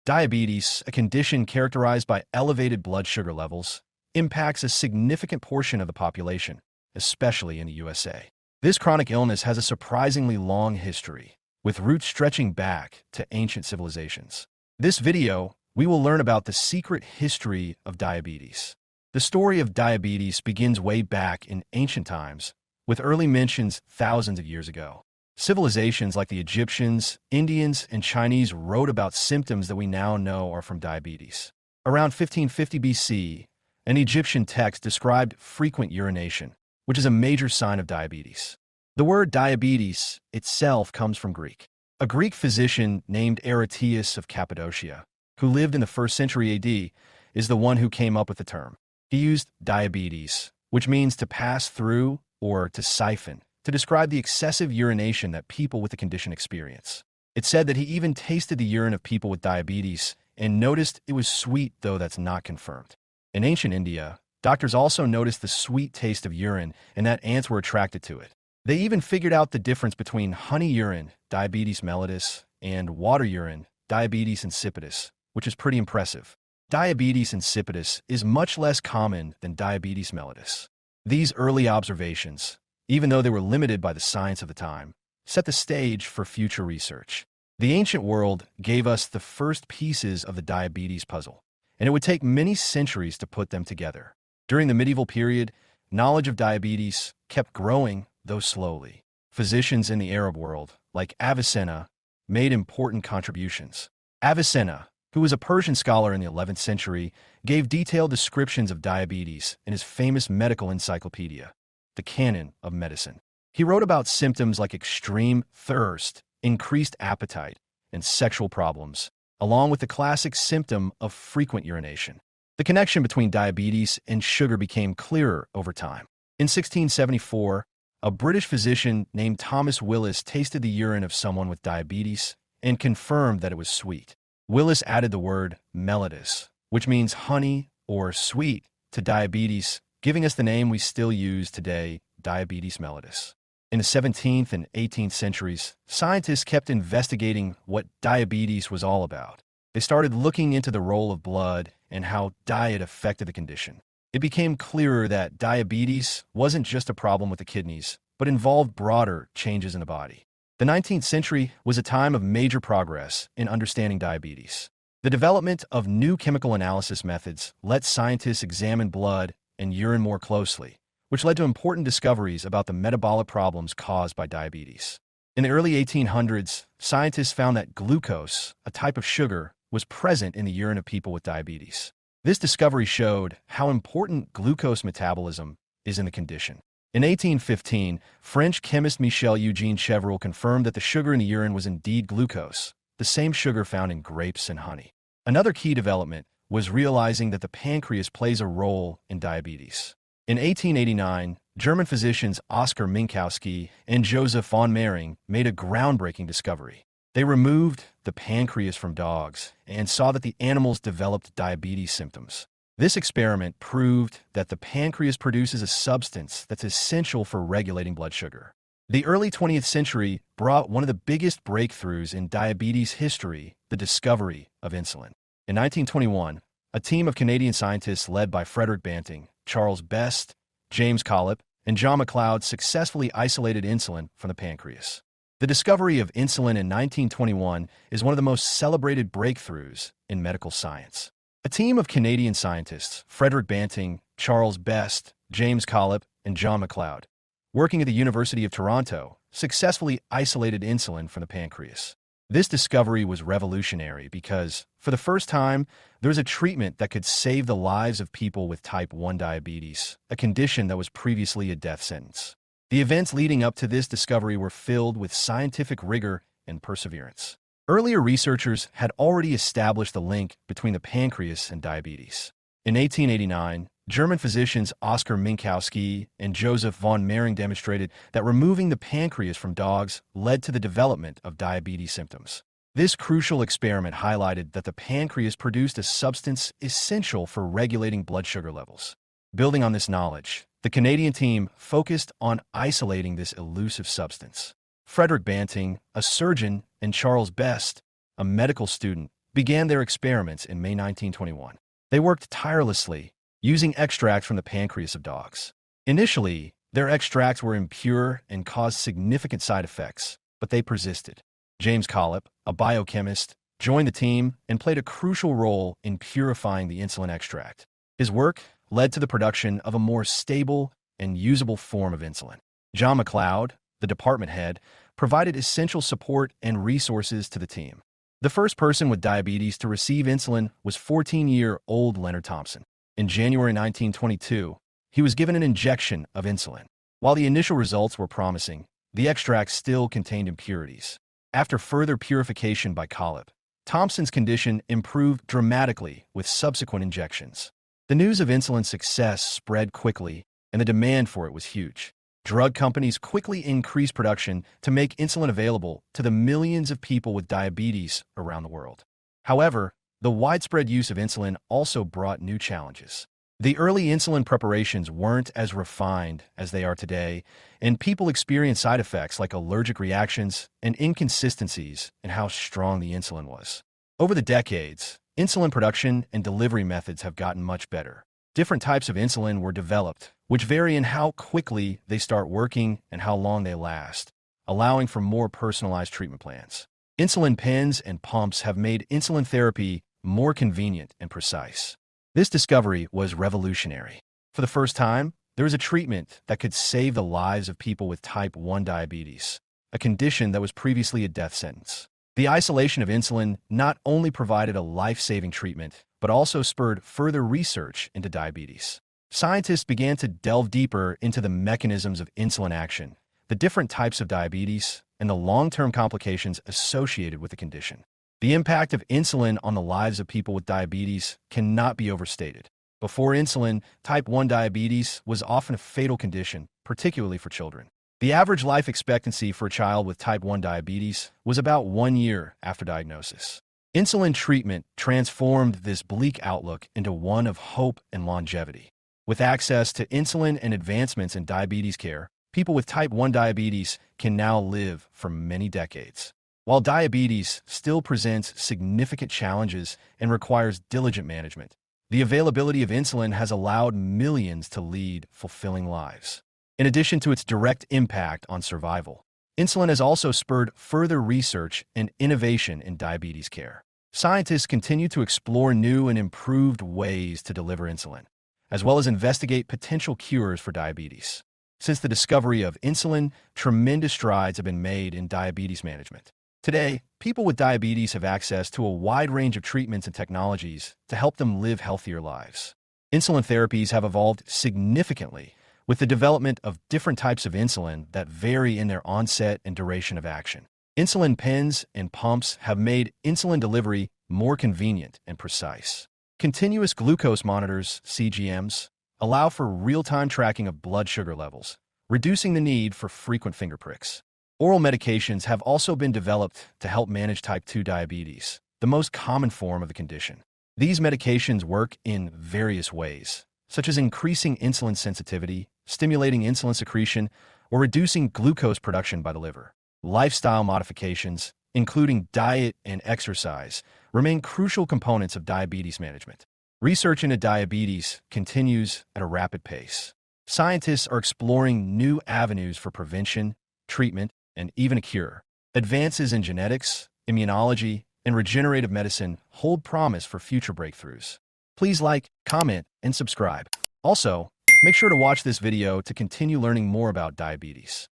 Diabetes, a condition characterized by elevated blood sugar levels, impacts a significant portion of the population, especially in the USA. This chronic illness has a surprisingly long history, with roots stretching back to ancient civilizations. This video, we will learn about the secret history of diabetes. The story of diabetes begins way back in ancient times, with early mentions thousands of years ago. Civilizations like the Egyptians, Indians, and Chinese wrote about symptoms that we now know are from diabetes. Around 1550 BC, an Egyptian text described frequent urination, which is a major sign of diabetes. The word diabetes itself comes from Greek. A Greek physician named Aretius of Cappadocia, who lived in the 1st century AD, is the one who came up with the term. He used diabetes, which means to pass through or to siphon, to describe the excessive urination that people with the condition experience. It's said that he even tasted the urine of people with diabetes and noticed it was sweet, though that's not confirmed. In ancient India, doctors also noticed the sweet taste of urine and that ants were attracted to it. They even figured out the difference between honey urine, diabetes mellitus, and water urine, diabetes insipidus, which is pretty impressive. Diabetes insipidus is much less common than diabetes mellitus. These early observations, even though they were limited by the science of the time, set the stage for future research. The ancient world gave us the first pieces of the diabetes puzzle, and it would take many centuries to put them together. During the medieval period, knowledge of diabetes kept growing, though slowly. Physicians in the Arab world, like Avicenna, made important contributions. Avicenna, who was a Persian scholar in the 11th century, gave detailed descriptions of diabetes in his famous medical encyclopedia, the Canon of Medicine. He wrote about symptoms like extreme thirst, increased appetite, and sexual problems, along with the classic symptom of frequent urination. The connection between diabetes and sugar became clearer over time. In 1674, a British physician named Thomas Willis tasted the urine of someone with diabetes and confirmed that it was sweet. Willis added the word mellitus, which means honey or sweet, to diabetes, giving us the name we still use today, diabetes mellitus. In the 17th and 18th centuries, scientists kept investigating what diabetes was all about. They started looking into the role of blood and how diet affected the condition. It became clearer that diabetes wasn't just a problem with the kidneys, but involved broader changes in the body. The 19th century was a time of major progress in understanding diabetes. The development of new chemical analysis methods let scientists examine blood and urine more closely, which led to important discoveries about the metabolic problems caused by diabetes. In the early 1800s, scientists found that glucose, a type of sugar, was present in the urine of people with diabetes. This discovery showed how important glucose metabolism is in the condition. In 1815, French chemist Michel-Eugène Chevreul confirmed that the sugar in the urine was indeed glucose, the same sugar found in grapes and honey. Another key development was realizing that the pancreas plays a role in diabetes. In 1889, German physicians Oskar Minkowski and Joseph von Mering made a groundbreaking discovery. They removed the pancreas from dogs and saw that the animals developed diabetes symptoms. This experiment proved that the pancreas produces a substance that's essential for regulating blood sugar. The early 20th century brought one of the biggest breakthroughs in diabetes history, the discovery of insulin. In 1921, a team of Canadian scientists led by Frederick Banting, Charles Best, James Collip, and John MacLeod successfully isolated insulin from the pancreas. The discovery of insulin in 1921 is one of the most celebrated breakthroughs in medical science. A team of Canadian scientists, Frederick Banting, Charles Best, James Collip, and John MacLeod, working at the University of Toronto, successfully isolated insulin from the pancreas. This discovery was revolutionary because, for the first time, there was a treatment that could save the lives of people with type 1 diabetes, a condition that was previously a death sentence. The events leading up to this discovery were filled with scientific rigor and perseverance. Earlier researchers had already established the link between the pancreas and diabetes. In 1889, German physicians Oskar Minkowski and Joseph von Mering demonstrated that removing the pancreas from dogs led to the development of diabetes symptoms. This crucial experiment highlighted that the pancreas produced a substance essential for regulating blood sugar levels. Building on this knowledge, the Canadian team focused on isolating this elusive substance. Frederick Banting, a surgeon, and Charles Best, a medical student, began their experiments in May 1921. They worked tirelessly, using extracts from the pancreas of dogs. Initially, their extracts were impure and caused significant side effects, but they persisted. James Collip, a biochemist, joined the team and played a crucial role in purifying the insulin extract. His work led to the production of a more stable and usable form of insulin. John McLeod, the department head, provided essential support and resources to the team. The first person with diabetes to receive insulin was 14-year-old Leonard Thompson. In January 1922, he was given an injection of insulin. While the initial results were promising, the extract still contained impurities. After further purification by Collip, Thompson's condition improved dramatically with subsequent injections. The news of insulin's success spread quickly, and the demand for it was huge. Drug companies quickly increased production to make insulin available to the millions of people with diabetes around the world. However, the widespread use of insulin also brought new challenges. The early insulin preparations weren't as refined as they are today, and people experienced side effects like allergic reactions and inconsistencies in how strong the insulin was. Over the decades, insulin production and delivery methods have gotten much better. Different types of insulin were developed, which vary in how quickly they start working and how long they last, allowing for more personalized treatment plans. Insulin pens and pumps have made insulin therapy more convenient and precise. This discovery was revolutionary. For the first time, there was a treatment that could save the lives of people with type 1 diabetes, a condition that was previously a death sentence. The isolation of insulin not only provided a life-saving treatment, but also spurred further research into diabetes. Scientists began to delve deeper into the mechanisms of insulin action, the different types of diabetes, and the long-term complications associated with the condition. The impact of insulin on the lives of people with diabetes cannot be overstated. Before insulin, type 1 diabetes was often a fatal condition, particularly for children. The average life expectancy for a child with type 1 diabetes was about 1 year after diagnosis. Insulin treatment transformed this bleak outlook into one of hope and longevity. With access to insulin and advancements in diabetes care, people with type 1 diabetes can now live for many decades. While diabetes still presents significant challenges and requires diligent management, the availability of insulin has allowed millions to lead fulfilling lives. In addition to its direct impact on survival, insulin has also spurred further research and innovation in diabetes care. Scientists continue to explore new and improved ways to deliver insulin, as well as investigate potential cures for diabetes. Since the discovery of insulin, tremendous strides have been made in diabetes management. Today, people with diabetes have access to a wide range of treatments and technologies to help them live healthier lives. Insulin therapies have evolved significantly with the development of different types of insulin that vary in their onset and duration of action. Insulin pens and pumps have made insulin delivery more convenient and precise. Continuous glucose monitors, CGMs, allow for real-time tracking of blood sugar levels, reducing the need for frequent finger pricks. Oral medications have also been developed to help manage type 2 diabetes, the most common form of the condition. These medications work in various ways, such as increasing insulin sensitivity, stimulating insulin secretion, or reducing glucose production by the liver. Lifestyle modifications, including diet and exercise, remain crucial components of diabetes management. Research into diabetes continues at a rapid pace. Scientists are exploring new avenues for prevention, treatment, and even a cure. Advances in genetics, immunology, and regenerative medicine hold promise for future breakthroughs. Please like, comment, and subscribe. Also, make sure to watch this video to continue learning more about diabetes.